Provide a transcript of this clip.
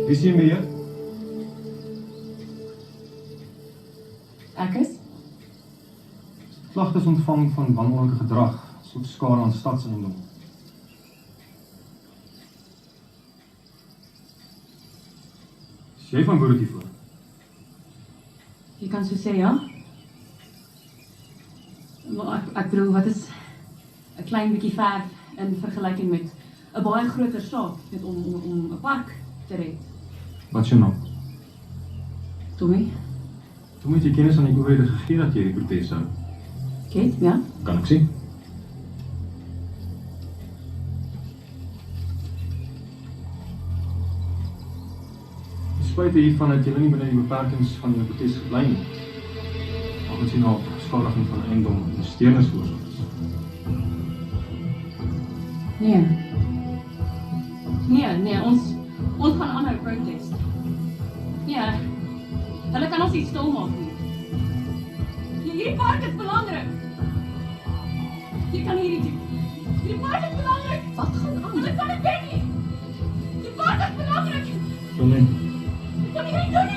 Wie sien meer? Ek is? Klagtes ontvang van wanordelijke gedrag, soort skade aan stadseiendom. Is jy van Boerekie voor? Jy kan so sê, ja? Maar ek bedoel, wat is 'n klein bietjie ver in vergelyking met 'n baie groter saak net om 'n park te red. Wat is jou naam? Tommy? Toen moet jy kennis aan die owerhede gegee dat jy die protes hou. Kate, ja? Kan ek sien? Spijt hiervan dat julle nie binne die beperkings van die protes gebly nie. Aangesien al beskadiging van eiendom en steurnis veroorsaak is. Nee, ons gaan aanhou protest. Nee, hulle kan ons nie stilmaak nie. Hierdie park is belangrik. Jy kan hierdie park is belangrik. Wat gaan aan? Hulle kan dit weet nie. Die park is belangrik. Tommy. Jy kan hierdie doen nie.